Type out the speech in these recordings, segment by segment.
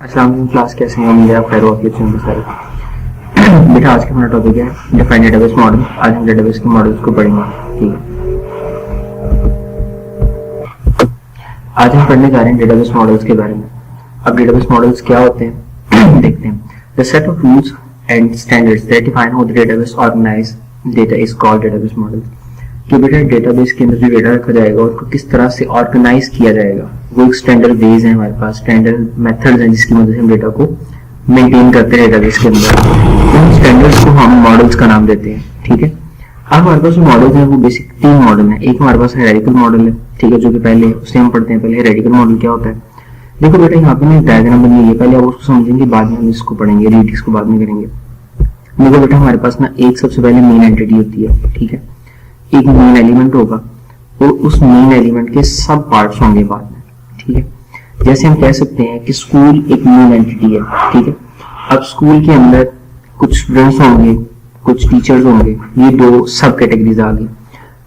अस्सलाम वालेकुम क्लास, कैसे हैं? उम्मीद है आप खैर वाफियत से होंगे सारे। बेटा आज का हमारा टॉपिक है डिफाइन डेटाबेस मॉडल। आज हम डेटाबेस के मॉडल्स को पढ़ेंगे। ठीक है, आज हम पढ़ने जा रहे हैं डेटाबेस मॉडल्स के बारे में। अब डेटाबेस मॉडल्स क्या होते हैं देखते हैं। The set of rules and standards that define how the database organise data is called database model. कि बेटा डेटाबेस के अंदर जो डेटा रखा जाएगा उसको किस तरह से ऑर्गेनाइज किया जाएगा, वो एक स्टैंडर्ड वेज है, हमारे पास स्टैंडर्ड मेथड्स हैं जिसकी मदद से हम डेटा को मेंटेन करते हैं डेटाबेस के अंदर। तो उन स्टैंडर्ड्स को हम मॉडल्स का नाम देते हैं। ठीक है, अब हमारे पास जो मॉडल्स हैं वो बेसिक 3 मॉडल हैं। एक हमारे पास हायरार्किकल मॉडल है, ठीक है, जो कि पहले उससे हम पढ़ते हैं। पहले हायरार्किकल मॉडल क्या होता है, देखो बेटा यहाँ पे ना डायग्राम बनी हुई है, पहले आप उसको समझेंगे, बाद में हम इसको पढ़ेंगे, रीड इसको बाद में करेंगे। देखो बेटा हमारे पास ना एक सबसे पहले मेन एंटिटी होती है। ठीक है, एक मेन एलिमेंट होगा और उस मेन एलिमेंट के सब पार्ट्स होंगे बाद में। ठीक है, जैसे हम कह सकते हैं कि स्कूल एक मेन एंटिटी है। ठीक है, अब स्कूल के अंदर कुछ स्टूडेंट्स होंगे, कुछ टीचर्स होंगे, ये 2 सब कैटेगरीज आ गई।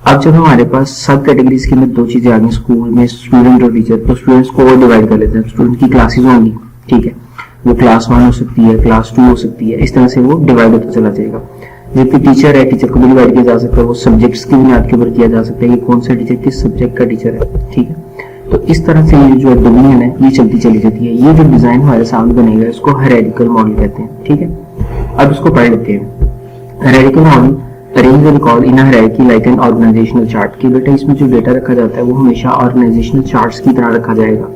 अब जब हमारे पास सब कैटेगरीज के अंदर 2 चीजें आ गई, स्कूल में स्टूडेंट और टीचर, तो स्टूडेंट्स को और डिवाइड कर लेते हैं। स्टूडेंट की क्लासेस होंगी, ठीक है, वो क्लास 1 हो सकती है, क्लास 2 हो सकती है, इस तरह से वो डिवाइड होता चला जाएगा। जबकि टीचर है, टीचर को भी डिवाइड किया जा सकता है, वो सब्जेक्ट्स की बुनियाद के ऊपर किया जा सकता है कि कौन सा टीचर किस सब्जेक्ट का टीचर है। ठीक है, तो इस तरह से ये जो डोमेन है ये चलती चली जाती है। ये जो डिजाइन हमारे सामने बनेगा इसको हायरार्किकल मॉडल कहते हैं। ठीक है, अब इसको पढ़ लेते हैं। Hierarchical model arrange the record in a hierarchy like an organisational chart. कि बेटा इसमें जो डेटा रखा जाता है वो हमेशा ऑर्गेनाइजेशनल चार्ट्स की तरह रखा जाएगा।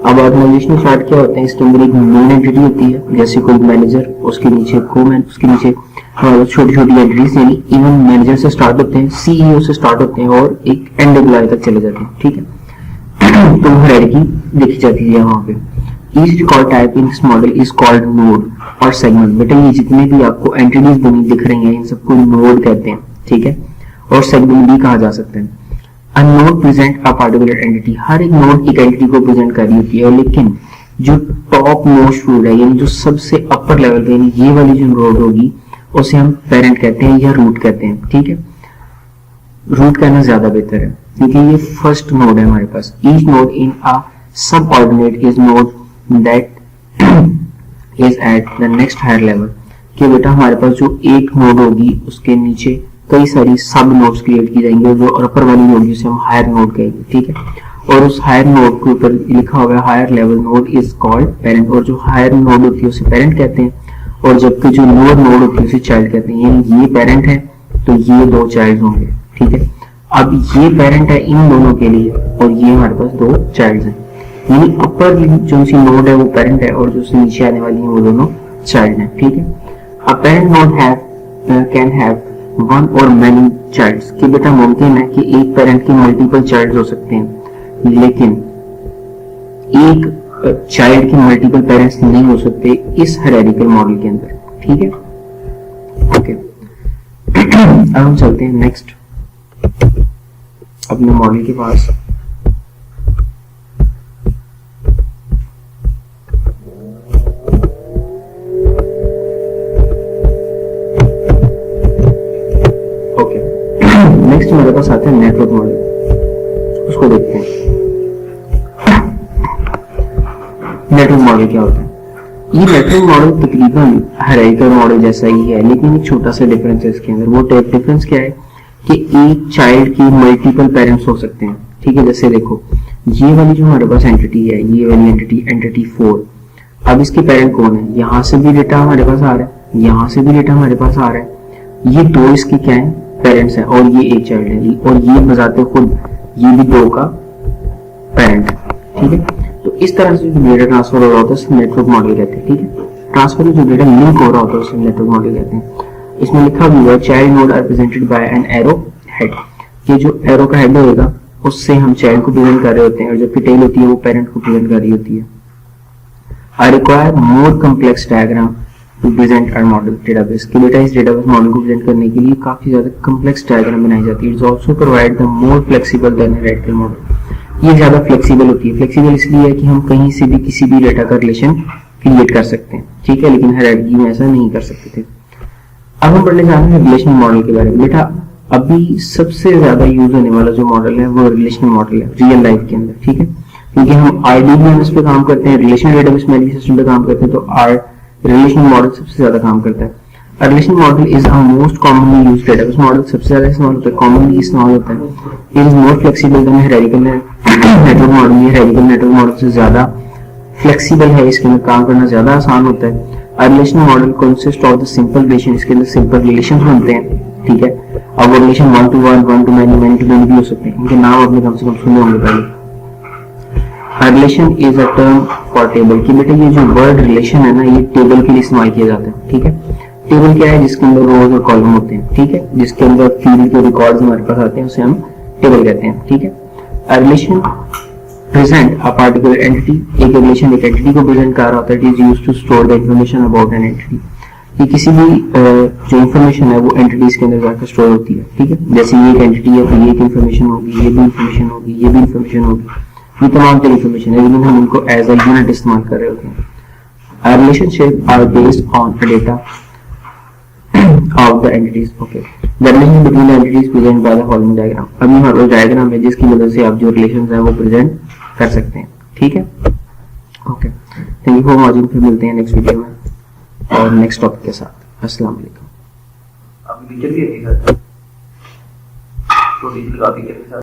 अब ऑर्गेनाइजेशनल चार्ट क्या होते हैं, इसके अंदर एक मेन एंटिटी होती है, जैसे कोई मैनेजर, उसके नीचे को-मैन, उसके नीचे छोटी छोटी एंटिटीज, यानी इवन मैनेजर से स्टार्ट होते हैं, सीईओ से स्टार्ट होते हैं और एक एंड एम्प्लॉय तक चले जाते हैं। ठीक है, तो हायरार्की देखी जाती है वहां पे। Each record type in this model is called node और सेगमेंट। बेटा ये जितने भी आपको एंटिटीज बनी दिख रही हैं इन सबको नोड कहते हैं। ठीक है, और सेगमेंट भी कहा जा सकता है। A node present a particular entity। हर एक नोड एक एंटिटी को प्रेजेंट कर रही होती है, लेकिन जो टॉप मोस्ट नोड है, यानी जो सबसे अपर लेवल पे, यानी ये वाली जो नोड होगी उसे हम पेरेंट कहते हैं या रूट कहते हैं। ठीक है, रूट कहना ज्यादा बेहतर है क्योंकि ये फर्स्ट नोड है हमारे पास। Each node in a subordinate is node that is at the next higher level. कि बेटा हमारे पास जो एक नोड होगी उसके नीचे कई सारी सब नोड्स क्रिएट की जाएंगी और जो अपर वाली नोड जिसे हम हायर नोड कहेंगे। ठीक है, और उस हायर नोड के ऊपर लिखा हुआ है higher level node is called parent. और जो हायर नोड होती है उसे पेरेंट कहते हैं, और जबकि जो लोअर नोड होती है उसे चाइल्ड कहते हैं। यानी ये पेरेंट है तो ये 2 चाइल्ड होंगे। ठीक है, अब ये पेरेंट है इन दोनों के लिए और ये हमारे पास 2 चाइल्ड हैं। यानी अपर जो सी नोड है वो पेरेंट है और जो नीचे आने वाली है वो दोनों चाइल्ड है। ठीक है, a parent node can have 1 or many childs। कि बेटा मुमकिन है कि एक पेरेंट के मल्टीपल चाइल्ड हो सकते हैं, लेकिन एक चाइल्ड के मल्टीपल पेरेंट्स नहीं हो सकते इस हायरार्किकल मॉडल के अंदर। ठीक है, ओके। अब हम चलते हैं नेक्स्ट अपने मॉडल के पास। नेक्स्ट मेरे पास आता है नेटवर्क मॉडल, उसको देखते हैं। नेटवर्क मॉडल क्या होता है? ये नेटवर्क मॉडल तकरीबन हायरार्किकल मॉडल जैसा ही है, लेकिन एक छोटा सा डिफरेंस है इसके अंदर। वो डिफरेंस क्या है कि एक चाइल्ड की मल्टीपल पेरेंट्स हो सकते हैं। ठीक है, जैसे देखो ये वाली जो हमारे पास एंटिटी है, ये वाली एंटिटी 4, अब इसके पेरेंट कौन है? यहाँ से भी डेटा हमारे पास आ रहा है, यहाँ से भी डेटा हमारे पास आ रहा है। ये 2 इसकी क्या है? पेरेंट्स हैं, और ये एक चाइल्ड है, और ये बजाते खुद ये भी 2 का पेरेंट है। ठीक है, तो इस तरह से जो डेटा ट्रांसफर हो रहा होता है उसे नेटवर्क मॉडल कहते हैं। ठीक है, ट्रांसफर में जो डेटा लिंक हो रहा होता है उसे नेटवर्क मॉडल कहते हैं। इसमें लिखा भी हुआ child node are presented by an arrow head. ये जो एरो का हेड होगा उससे हम चाइल्ड को प्रेजेंट कर रहे होते हैं, और जबकि टेल होती है वो पेरेंट को प्रेजेंट कर रही होती है। I require more complex diagram to present our model database. कि बेटा इस डेटाबेस मॉडल को प्रेजेंट करने के लिए काफी ज्यादा कम्प्लेक्स डायग्राम बनाई जाती है। It's also provide the more flexible than hierarchical model. ये ज्यादा फ्लेक्सिबल होती है। फ्लेक्सिबल इसलिए है कि हम कहीं से भी किसी भी डेटा का रिलेशन क्रिएट कर सकते हैं। ठीक है, लेकिन हायरार्की में ऐसा नहीं कर सकते थे। अब हम पढ़ने जा रहे हैं रिलेशनल मॉडल के बारे में। बेटा अभी सबसे ज्यादा यूज होने वाला जो मॉडल है वो रिलेशनल मॉडल है रियल लाइफ के अंदर। ठीक है, क्योंकि हम RDBMS पे काम करते हैं, रिलेशनल डेटाबेस मैनेजमेंट सिस्टम पे काम करते हैं, तो रिलेशनल मॉडल सबसे ज्यादा काम करता है। Relational model is a most commonly used database model, सबसे ज्यादा इस्तेमाल होता है, कॉमनली इस्तेमाल होता है। It is more flexible than hierarchical network model. ये हायरार्किकल नेटवर्क मॉडल से ज्यादा फ्लेक्सिबल है, इसके अंदर काम करना ज्यादा आसान होता है। Relational model consist of the simple relation, इसके अंदर सिंपल रिलेशन बनते हैं, ठीक है। अब वो relation 1 to 1, 1 to many, many to many भी हो सकते हैं, इनके नाम आपने कम से कम सुने होंगे पहले। Relation is a term for table, कि बेटा ये जो वर्ड रिलेशन है ना, ये टेबल के लिए इस्तेमाल किया जाता है, ठीक है। टेबल क्या है? जिसके अंदर रोज और कॉलम होते हैं, ठीक है, जिसके अंदर फील्ड के रिकॉर्ड्स हमारे पास आते हैं, उसे हम टेबल कहते हैं, ठीक है। Relation present a particular entity, एक रिलेशन एक एंटिटी को प्रेजेंट कर रहा होता है। It is used to store the information about an entity, कि किसी भी जो इंफॉर्मेशन है वो एंटिटीज के अंदर जाकर स्टोर होती है, ठीक है। जैसे ये एक एंटिटी है तो ये एक इंफॉर्मेशन होगी, ये भी इंफॉर्मेशन होगी, ये भी इंफॉर्मेशन होगी, ये तमाम तरह इंफॉर्मेशन है, लेकिन हम इनको एज अ यूनिट इस्तेमाल कर रहे होते हैं। Relationship are based on data of the entities, okay. The relation between the entities present by the following diagram. अब ये हमारे डायग्राम है जिसकी मदद से आप जो रिलेशंस हैं वो प्रेजेंट कर सकते हैं, ठीक है, okay. Thank you for watching, फिर मिलते हैं नेक्स्ट वीडियो में और नेक्स्ट टॉपिक के साथ। अस्सलाम वालेकुम।